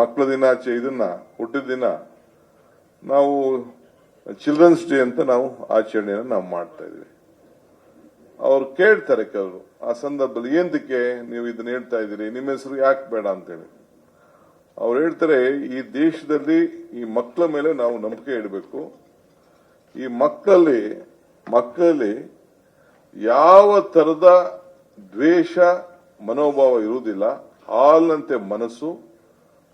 ಮಕ್ಕಳ ದಿನಾಚೆ ಇದನ್ನ ಹುಟ್ಟಿದ ದಿನ ನಾವು ಚಿಲ್ಡ್ರನ್ಸ್ ಡೇ ಅಂತ ನಾವು ಆಚರಣೆಯನ್ನು ನಾವು ಮಾಡ್ತಾ ಇದೀವಿ. ಅವ್ರು ಕೇಳ್ತಾರೆ ಕೆಲವರು ಆ ಸಂದರ್ಭದಲ್ಲಿ ಏನಕ್ಕೆ ನೀವು ಇದನ್ನ ಹೇಳ್ತಾ ಇದ್ದೀರಿ, ನಿಮ್ಮ ಹೆಸರು ಯಾಕೆ ಬೇಡ ಅಂತೇಳಿ. ಅವ್ರು ಹೇಳ್ತಾರೆ, ಈ ದೇಶದಲ್ಲಿ ಈ ಮಕ್ಕಳ ಮೇಲೆ ನಾವು ನಂಬಿಕೆ ಇಡಬೇಕು. ಈ ಮಕ್ಕಳಲ್ಲಿ ಯಾವ ತರದ ದ್ವೇಷ ಮನೋಭಾವ ಇರುವುದಿಲ್ಲ. ಹಾಲಿನಂತೆ ಮನಸ್ಸು,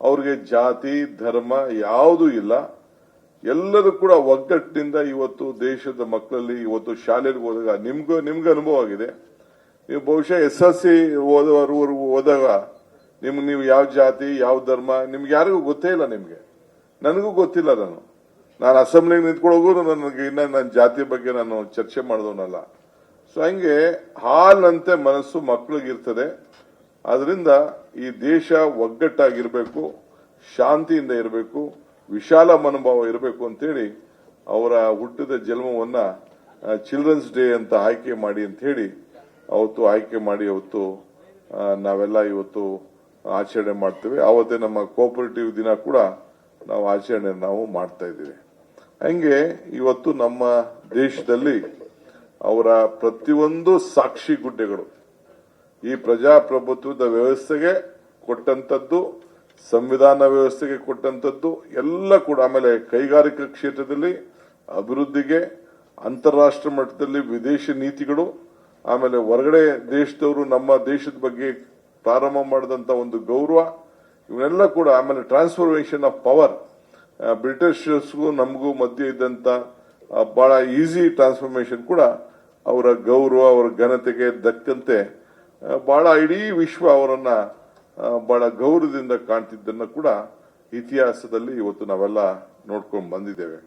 ಅವ್ರಿಗೆ ಜಾತಿ ಧರ್ಮ ಯಾವುದೂ ಇಲ್ಲ. ಎಲ್ಲರೂ ಕೂಡ ಒಗ್ಗಟ್ಟಿನಿಂದ ಇವತ್ತು ದೇಶದ ಮಕ್ಕಳಲ್ಲಿ ಇವತ್ತು ಶಾಲೆಗೆ ಹೋದಾಗ ನಿಮ್ಗೆ ಅನುಭವ ಆಗಿದೆ. ನೀವು ಬಹುಶಃ SSLC ಹೋದಾಗ ನೀವು ಯಾವ ಜಾತಿ ಯಾವ ಧರ್ಮ ನಿಮ್ಗೆ ಯಾರಿಗೂ ಗೊತ್ತೇ ಇಲ್ಲ. ನನಗೂ ಗೊತ್ತಿಲ್ಲ. ನಾನು ಅಸೆಂಬ್ಲಿಗೆ ನಿಂತ್ಕೊಳ್ಳೋದು ನನಗೆ ಇನ್ನ ನನ್ನ ಜಾತಿ ಬಗ್ಗೆ ನಾನು ಚರ್ಚೆ ಮಾಡಿದವನಲ್ಲ. ಸೊ ಹಂಗೆ ಹಾಲಿನಂತೆ ಮನಸ್ಸು ಮಕ್ಕಳಿಗಿರ್ತದೆ. ಆದ್ರಿಂದ ಈ ದೇಶ ಒಗ್ಗಟ್ಟಾಗಿರ್ಬೇಕು, ಶಾಂತಿಯಿಂದ ಇರಬೇಕು, ವಿಶಾಲ ಮನೋಭಾವ ಇರಬೇಕು ಅಂತೇಳಿ ಅವರ ಹುಟ್ಟಿದ ಜನ್ಮವನ್ನ ಚಿಲ್ಡ್ರನ್ಸ್ ಡೇ ಅಂತ ಆಯ್ಕೆ ಮಾಡಿ ಅಂತ ಹೇಳಿ ಅವತ್ತು ನಾವೆಲ್ಲ ಇವತ್ತು ಆಚರಣೆ ಮಾಡ್ತೇವೆ. ಆವತ್ತೇ ನಮ್ಮ ಕೋಆಪರೇಟಿವ್ ದಿನ ಕೂಡ ನಾವು ಆಚರಣೆ ಮಾಡ್ತಾ ಇದ್ದೀವಿ. ಹಂಗೆ ಇವತ್ತು ನಮ್ಮ ದೇಶದಲ್ಲಿ ಅವರ ಪ್ರತಿಯೊಂದು ಸಾಕ್ಷಿ ಗುಡ್ಡೆಗಳು ಈ ಪ್ರಜಾಪ್ರಭುತ್ವದ ವ್ಯವಸ್ಥೆಗೆ ಕೊಟ್ಟಂತದ್ದು, ಸಂವಿಧಾನ ವ್ಯವಸ್ಥೆಗೆ ಕೊಟ್ಟಂತದ್ದು ಎಲ್ಲ ಕೂಡ. ಆಮೇಲೆ ಕೈಗಾರಿಕಾ ಕ್ಷೇತ್ರದಲ್ಲಿ ಅಭಿವೃದ್ಧಿಗೆ, ಅಂತಾರಾಷ್ಟ್ರೀಯ ಮಟ್ಟದಲ್ಲಿ ವಿದೇಶಿ ನೀತಿಗಳು, ಆಮೇಲೆ ಹೊರಗಡೆ ದೇಶದವರು ನಮ್ಮ ದೇಶದ ಬಗ್ಗೆ ಪ್ರಾರಂಭ ಮಾಡಿದಂತ ಒಂದು ಗೌರವ, ಇವನ್ನೆಲ್ಲ ಕೂಡ. ಆಮೇಲೆ ಟ್ರಾನ್ಸ್ಫಾರ್ಮೇಶನ್ ಆಫ್ ಪವರ್, ಬ್ರಿಟಿಷರ್ಸ್ಗೂ ನಮಗೂ ಮಧ್ಯೆ ಇದ್ದಂತ ಬಹಳ ಈಸಿ ಟ್ರಾನ್ಸ್ಫಾರ್ಮೇಶನ್ ಕೂಡ ಅವರ ಗೌರವ, ಅವರ ಘನತೆಗೆ ದಕ್ಕಂತೆ ಬಹಳ ಇಡೀ ವಿಶ್ವ ಅವರನ್ನ ಬಹಳ ಗೌರವದಿಂದ ಕಾಣ್ತಿದ್ದನ್ನ ಕೂಡ ಇತಿಹಾಸದಲ್ಲಿ ಇವತ್ತು ನಾವೆಲ್ಲ ನೋಡ್ಕೊಂಡು ಬಂದಿದ್ದೇವೆ.